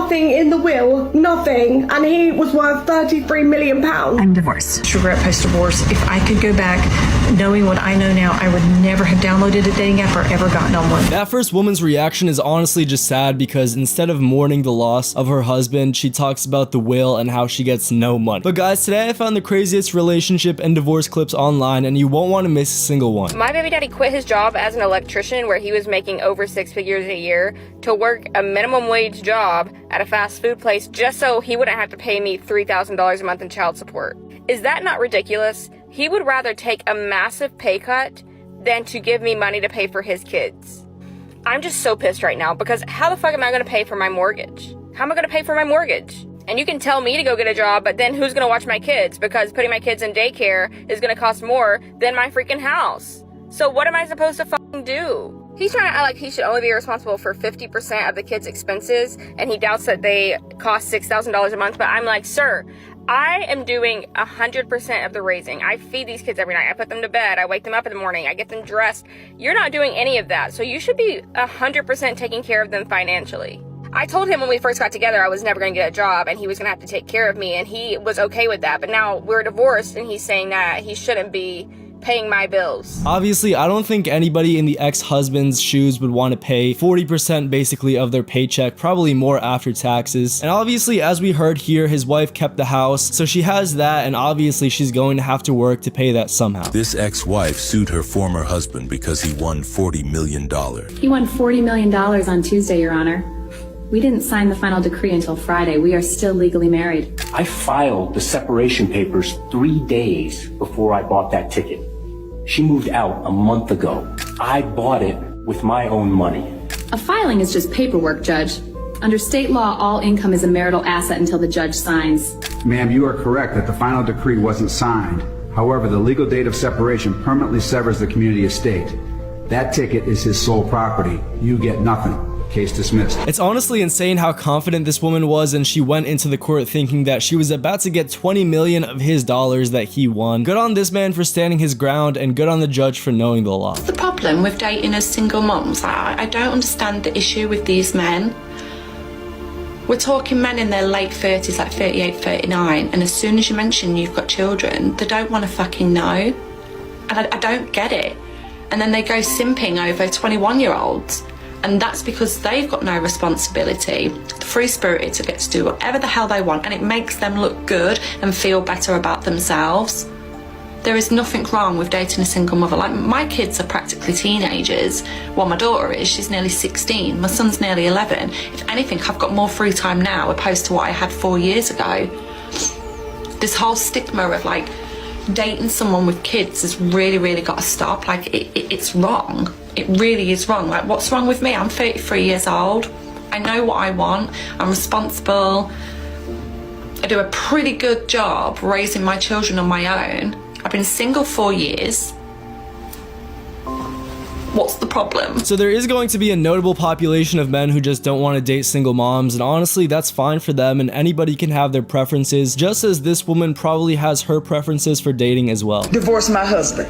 nothing in the will, nothing, and he was worth £33 million. I'm divorced. Regret post-divorce. If I could go back knowing what I know now, I would never have downloaded a dating app or ever gotten on one. That first woman's reaction is honestly just sad because instead of mourning the loss of her husband, she talks about the will and how she gets no money. But guys, today I found the craziest relationship and divorce clips online, and you won't want to miss a single one. My baby daddy quit his job as an electrician where he was making over 6 figures a year to work a minimum wage job at a fast food place just so he wouldn't have to pay me $3,000 a month in child support. Is that not ridiculous? He would rather take a massive pay cut than to give me money to pay for his kids. I'm just so pissed right now because how the fuck am I going to pay for my mortgage? How am I going to pay for my mortgage? And you can tell me to go get a job, but then who's going to watch my kids? Because putting my kids in daycare is going to cost more than my freaking house. So what am I supposed to fucking do? He's trying to act like he should only be responsible for 50% of the kids' expenses, and he doubts that they cost $6,000 a month. But I'm like, sir, I am doing 100% of the raising. I feed these kids every night. I put them to bed. I wake them up in the morning. I get them dressed. You're not doing any of that. So you should be 100% taking care of them financially. I told him when we first got together I was never going to get a job and he was going to have to take care of me, and he was okay with that. But now we're divorced and he's saying that he shouldn't be paying my bills. Obviously, I don't think anybody in the ex-husband's shoes would want to pay 40% basically of their paycheck, probably more after taxes. And obviously, as we heard here, his wife kept the house, so she has that, and obviously she's going to have to work to pay that somehow. This ex-wife sued her former husband because he won $40 million. He won $40 million on Tuesday, Your Honor. We didn't sign the final decree until Friday. We are still legally married. I filed the separation papers 3 days before I bought that ticket. She moved out a month ago. I bought it with my own money. A filing is just paperwork, Judge. Under state law, all income is a marital asset until the judge signs. Ma'am, you are correct that the final decree wasn't signed. However, the legal date of separation permanently severs the community estate. That ticket is his sole property. You get nothing. Case dismissed. It's honestly insane how confident this woman was, and she went into the court thinking that she was about to get 20 million of his dollars that he won. Good on this man for standing his ground, and good on the judge for knowing the law. The problem with dating as single moms, I don't understand the issue with these men. We're talking men in their late 30s, like 38, 39, and as soon as you mention you've got children, they don't want to fucking know. And I don't get it. And then they go simping over 21-year-olds. And that's because they've got no responsibility. The free-spirited to get to do whatever the hell they want, and it makes them look good and feel better about themselves. There is nothing wrong with dating a single mother. Like, my kids are practically teenagers. Well, my daughter is. She's nearly 16. My son's nearly 11. If anything, I've got more free time now opposed to what I had 4 years ago. This whole stigma of, like, dating someone with kids has really, really got to stop. Like, it's wrong. It really is wrong. Like, what's wrong with me? I'm 33 years old. I know what I want. I'm responsible. I do a pretty good job raising my children on my own. I've been single 4 years. What's the problem? So there is going to be a notable population of men who just don't want to date single moms, and honestly, that's fine for them, and anybody can have their preferences, just as this woman probably has her preferences for dating as well. Divorce my husband.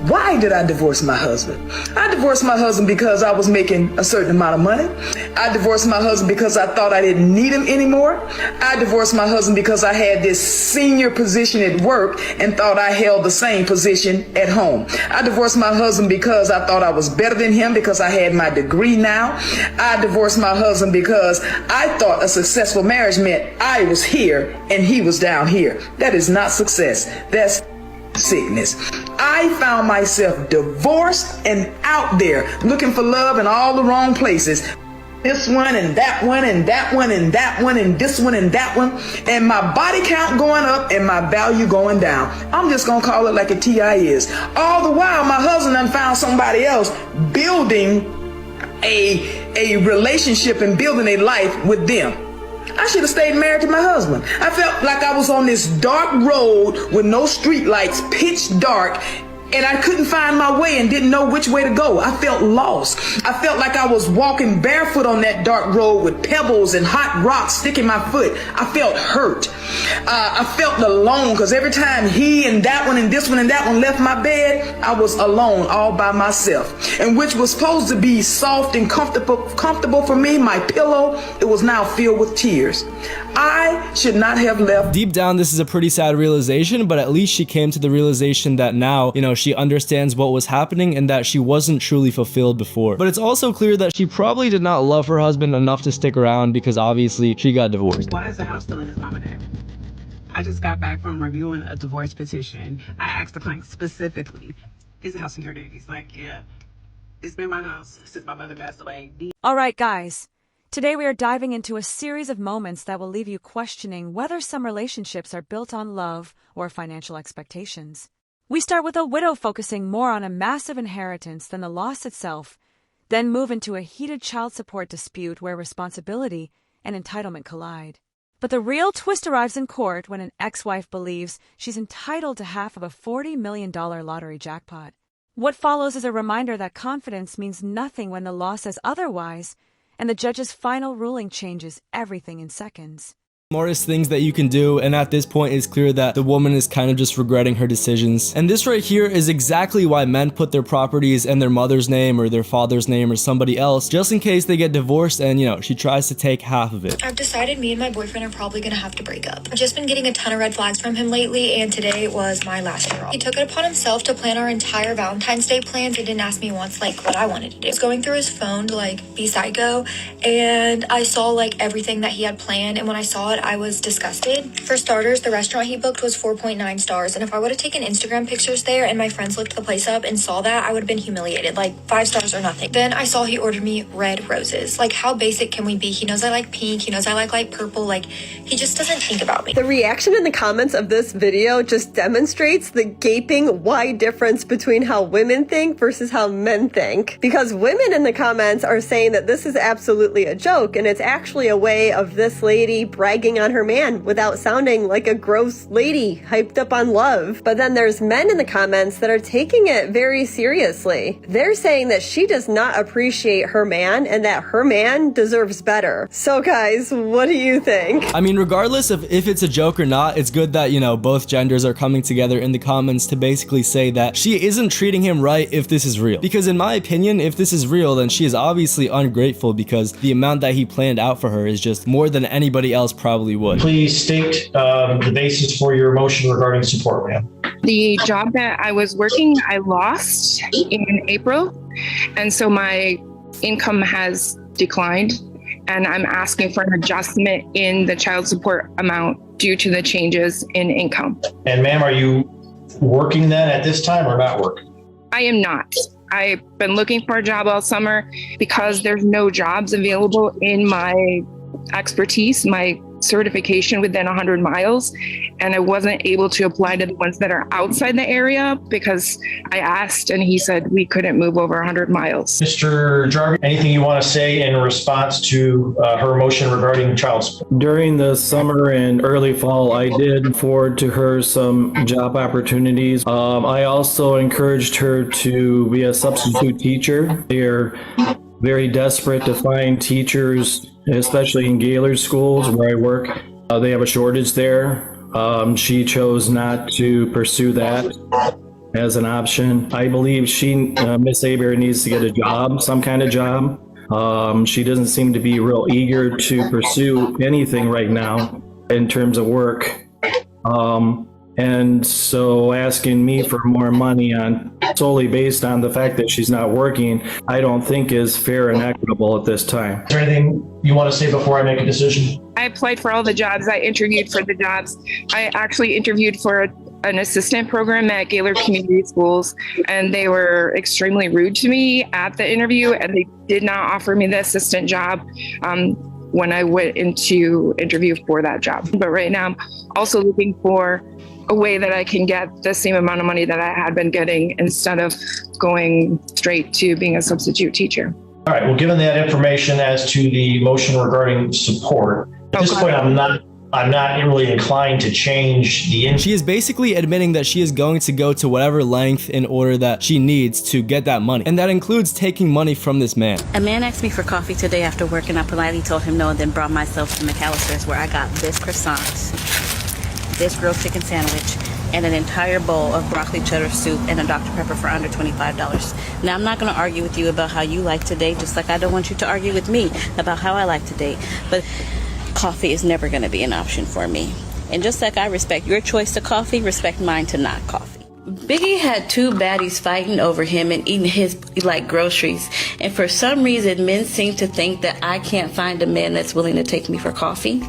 Why did I divorce my husband? I divorced my husband because I was making a certain amount of money. I divorced my husband because I thought I didn't need him anymore. I divorced my husband because I had this senior position at work and thought I held the same position at home. I divorced my husband because I thought I was better than him because I had my degree now. I divorced my husband because I thought a successful marriage meant I was here and he was down here. That is not success. That's sickness. I found myself divorced and out there looking for love in all the wrong places. This one and that one and that one and that one and this one and that one, and my body count going up and my value going down. I'm just gonna call it like a TI is. All the while my husband done found somebody else building a relationship and building a life with them. I should have stayed married to my husband. I felt like I was on this dark road with no street lights, pitch dark, and I couldn't find my way and didn't know which way to go. I felt lost. I felt like I was walking barefoot on that dark road with pebbles and hot rocks sticking my foot. I felt hurt. I felt alone because every time he and that one and this one and that one left my bed, I was alone all by myself. And which was supposed to be soft and comfortable for me, my pillow, it was now filled with tears. I should not have left. Deep down, this is a pretty sad realization, but at least she came to the realization that now, she understands what was happening and that she wasn't truly fulfilled before. But it's also clear that she probably did not love her husband enough to stick around because obviously she got divorced. Why is the house still in his mama name? I just got back from reviewing a divorce petition. I asked the client specifically, is the house in your name? He's like, yeah, it's been my house since my mother passed away. All right, guys. Today we are diving into a series of moments that will leave you questioning whether some relationships are built on love or financial expectations. We start with a widow focusing more on a massive inheritance than the loss itself, then move into a heated child support dispute where responsibility and entitlement collide. But the real twist arrives in court when an ex-wife believes she's entitled to half of a $40 million lottery jackpot. What follows is a reminder that confidence means nothing when the law says otherwise, and the judge's final ruling changes everything in seconds. Smartest things that you can do, and at this point it's clear that the woman is kind of just regretting her decisions. And this right here is exactly why men put their properties in their mother's name or their father's name or somebody else, just in case they get divorced and she tries to take half of it. I've decided me and my boyfriend are probably gonna have to break up. I've just been getting a ton of red flags from him lately, and today was my last straw. He took it upon himself to plan our entire Valentine's Day plans. He didn't ask me once what I wanted to do. I was going through his phone to be psycho, and I saw everything that he had planned, and when I saw it I was disgusted. For starters, the restaurant he booked was 4.9 stars, and if I would have taken Instagram pictures there and my friends looked the place up and saw that, I would have been humiliated, 5 stars or nothing. Then I saw he ordered me red roses. How basic can we be? He knows I like pink, he knows I like light purple, he just doesn't think about me. The reaction in the comments of this video just demonstrates the gaping wide difference between how women think versus how men think. Because women in the comments are saying that this is absolutely a joke, and it's actually a way of this lady bragging on her man without sounding like a gross lady hyped up on love. But then there's men in the comments that are taking it very seriously. They're saying that she does not appreciate her man and that her man deserves better. So guys, what do you think? I mean, regardless of if it's a joke or not, it's good that, both genders are coming together in the comments to basically say that she isn't treating him right if this is real. Because in my opinion, if this is real, then she is obviously ungrateful because the amount that he planned out for her is just more than anybody else probably would. Please state the basis for your motion regarding support, ma'am. The job that I was working, I lost in April, and so my income has declined, and I'm asking for an adjustment in the child support amount due to the changes in income. And ma'am, are you working then at this time or not working? I am not. I've been looking for a job all summer because there's no jobs available in my expertise, my certification within 100 miles, and I wasn't able to apply to the ones that are outside the area because I asked and he said we couldn't move over 100 miles. Mr. Jarvis, anything you want to say in response to her motion regarding child support? During the summer and early fall, I did forward to her some job opportunities. I also encouraged her to be a substitute teacher. They're very desperate to find teachers, especially in Gaylord schools where I work. They have a shortage there. She chose not to pursue that as an option. I believe Miss Aber needs to get a job, some kind of job. She doesn't seem to be real eager to pursue anything right now in terms of work. And so asking me for more money solely based on the fact that she's not working, I don't think is fair and equitable at this time. Is there anything you want to say before I make a decision? I applied for all the jobs. I interviewed for the jobs. I actually interviewed for an assistant program at Gaylord Community Schools, and they were extremely rude to me at the interview, and they did not offer me the assistant job when I went into interview for that job. But right now, I'm also looking for a way that I can get the same amount of money that I had been getting instead of going straight to being a substitute teacher. All right, well, given that information as to the motion regarding support, at this point, I'm not I'm not really inclined to change the She is basically admitting that she is going to go to whatever length in order that she needs to get that money. And that includes taking money from this man. A man asked me for coffee today after work, and I politely told him no, and then brought myself to McAllister's, where I got this croissant, this grilled chicken sandwich, and an entire bowl of broccoli cheddar soup and a Dr. Pepper for under $25. Now, I'm not going to argue with you about how you like to date, just like I don't want you to argue with me about how I like to date. But coffee is never going to be an option for me. And just like I respect your choice to coffee, respect mine to not coffee. Biggie had two baddies fighting over him and eating his groceries. And for some reason, men seem to think that I can't find a man that's willing to take me for coffee.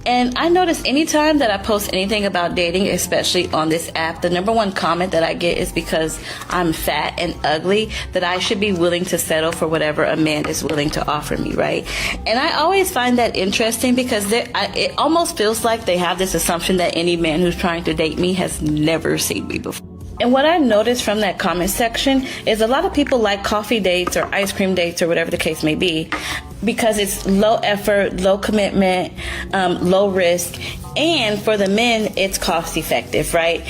And I notice anytime that I post anything about dating, especially on this app, the number one comment that I get is because I'm fat and ugly, that I should be willing to settle for whatever a man is willing to offer me, right? And I always find that interesting because it almost feels like they have this assumption that any man who's trying to date me has never seen me before. And what I noticed from that comment section is a lot of people like coffee dates or ice cream dates or whatever the case may be because it's low effort, low commitment, low risk. And for the men, it's cost effective, right?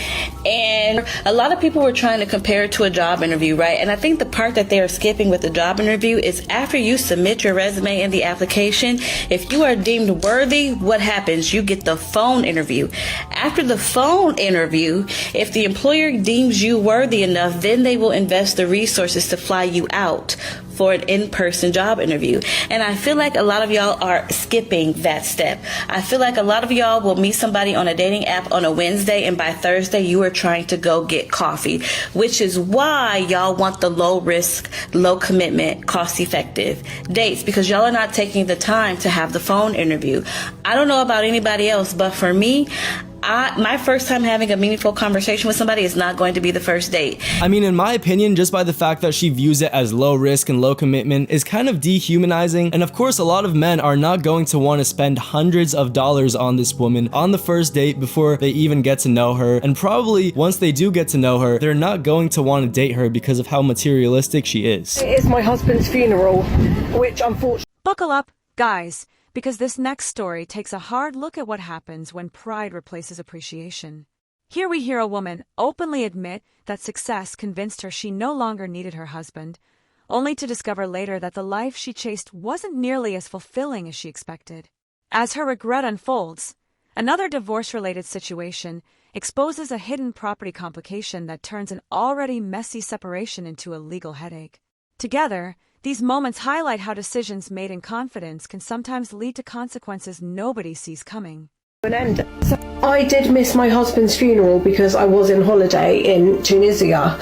And a lot of people were trying to compare it to a job interview, right? And I think the part that they are skipping with the job interview is after you submit your resume and the application, if you are deemed worthy, what happens? You get the phone interview. After the phone interview, if the employer deems you worthy enough, then they will invest the resources to fly you out for an in-person job interview. And I feel like a lot of y'all are skipping that step. I feel like a lot of y'all will meet somebody on a dating app on a Wednesday, and by Thursday you are trying to go get coffee, which is why y'all want the low risk, low commitment, cost effective dates, because y'all are not taking the time to have the phone interview. I don't know about anybody else, but for me, my first time having a meaningful conversation with somebody is not going to be the first date. I mean, in my opinion, just by the fact that she views it as low risk and low commitment is kind of dehumanizing. And of course, a lot of men are not going to want to spend hundreds of dollars on this woman on the first date before they even get to know her. And probably once they do get to know her, they're not going to want to date her because of how materialistic she is. It is my husband's funeral, which unfortunately... Buckle up, guys, because this next story takes a hard look at what happens when pride replaces appreciation. Here we hear a woman openly admit that success convinced her she no longer needed her husband, only to discover later that the life she chased wasn't nearly as fulfilling as she expected. As her regret unfolds, another divorce-related situation exposes a hidden property complication that turns an already messy separation into a legal headache. Together, these moments highlight how decisions made in confidence can sometimes lead to consequences nobody sees coming. So I did miss my husband's funeral because I was in holiday in Tunisia.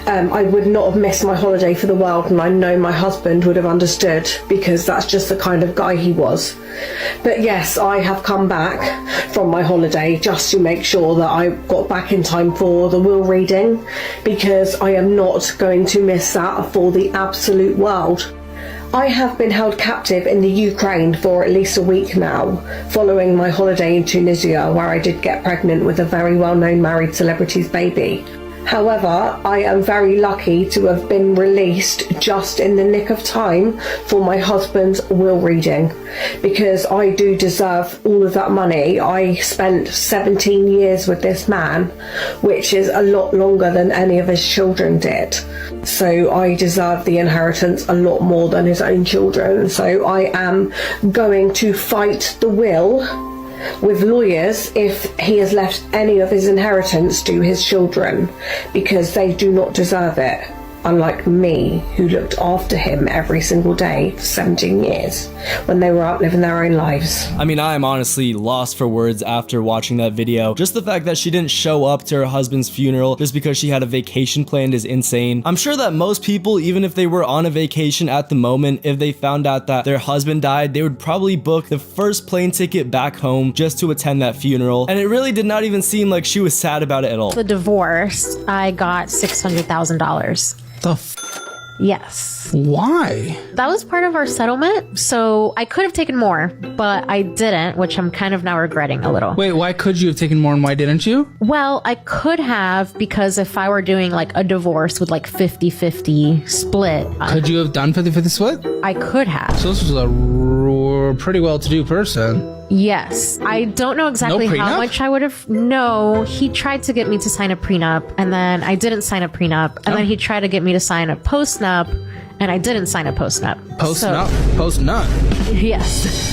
I would not have missed my holiday for the world, and I know my husband would have understood because that's just the kind of guy he was. But yes, I have come back from my holiday just to make sure that I got back in time for the will reading, because I am not going to miss that for the absolute world. I have been held captive in the Ukraine for at least a week now, following my holiday in Tunisia, where I did get pregnant with a very well-known married celebrity's baby. However, I am very lucky to have been released just in the nick of time for my husband's will reading, because I do deserve all of that money. I spent 17 years with this man, which is a lot longer than any of his children did. So I deserve the inheritance a lot more than his own children. So I am going to fight the will with lawyers if he has left any of his inheritance to his children, because they do not deserve it, unlike me, who looked after him every single day for 17 years when they were out living their own lives. I mean, I am honestly lost for words after watching that video. Just the fact that she didn't show up to her husband's funeral just because she had a vacation planned is insane. I'm sure that most people, even if they were on a vacation at the moment, if they found out that their husband died, they would probably book the first plane ticket back home just to attend that funeral. And it really did not even seem like she was sad about it at all. The divorce, I got $600,000. Yes. Why? That was part of our settlement, so I could have taken more, but I didn't, which I'm kind of now regretting a little. Wait, why could you have taken more and why didn't you? Well, I could have, because if I were doing like a divorce with like 50-50 split. Could you have done 50-50 split? I could have. So this was a pretty well-to-do person. Yes. I don't know exactly No how prenup? much I would have. No, he tried to get me to sign a prenup, and then I didn't sign a prenup, and then he tried to get me to sign a postnup, and I didn't sign a postnup. Postnup? Yes.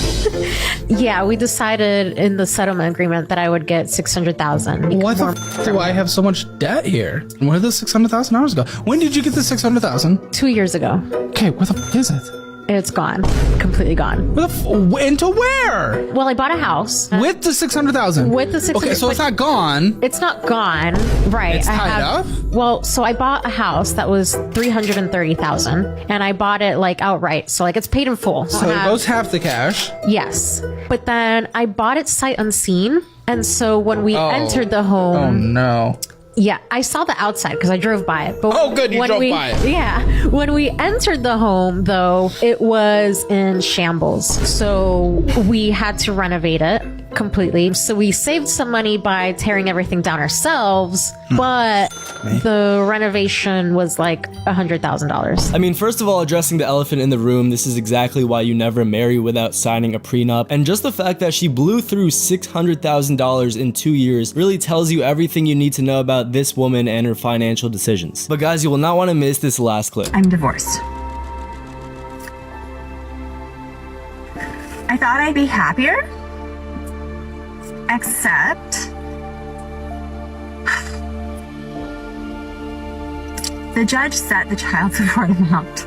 Yeah, we decided in the settlement agreement that I would get $600,000. Why the do I have so much debt here? Where did the $600,000 go? When did you get the $600,000? 2 years ago. Okay, where the is it? It's gone. Completely gone. Into where? Well, I bought a house. With the $600,000? With the $600,000. Okay, so it's not gone. It's not gone. Right. It's tied up? Well, so I bought a house that was $330,000 and I bought it like outright. So like it's paid in full. So it goes half the cash. Yes. But then I bought it sight unseen. And so when we entered the home. Oh no. Yeah, I saw the outside because I drove by it. But good, you drove by it. Yeah. When we entered the home, though, it was in shambles. So we had to renovate it completely. So we saved some money by tearing everything down ourselves, but the renovation was like $100,000. I mean, first of all, addressing the elephant in the room, this is exactly why you never marry without signing a prenup. And just the fact that she blew through $600,000 in 2 years really tells you everything you need to know about this woman and her financial decisions. But guys, you will not want to miss this last clip. I'm divorced. I thought I'd be happier, except the judge set the child support amount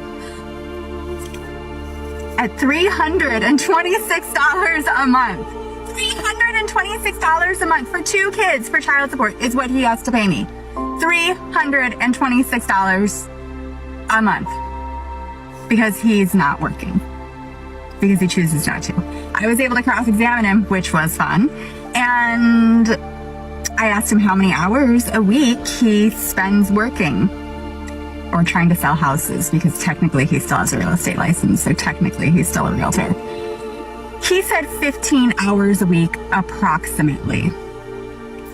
at $326 a month. $326 a month for 2 kids for child support is what he has to pay me. $326 a month because he's not working, because he chooses not to. I was able to cross-examine him, which was fun, and I asked him how many hours a week he spends working or trying to sell houses, because technically he still has a real estate license, so technically he's still a realtor. He said 15 hours a week approximately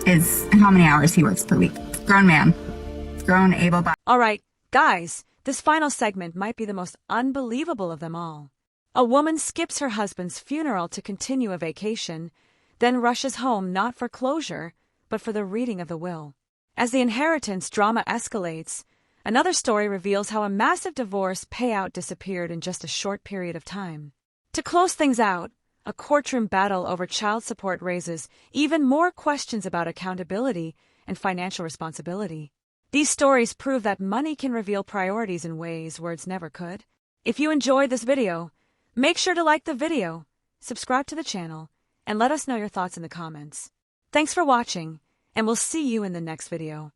is how many hours he works per week. Grown man. Grown, able-bodied. All right, guys, this final segment might be the most unbelievable of them all. A woman skips her husband's funeral to continue a vacation, then rushes home not for closure, but for the reading of the will. As the inheritance drama escalates, another story reveals how a massive divorce payout disappeared in just a short period of time. To close things out, a courtroom battle over child support raises even more questions about accountability and financial responsibility. These stories prove that money can reveal priorities in ways words never could. If you enjoyed this video, make sure to like the video, subscribe to the channel, and let us know your thoughts in the comments. Thanks for watching, and we'll see you in the next video.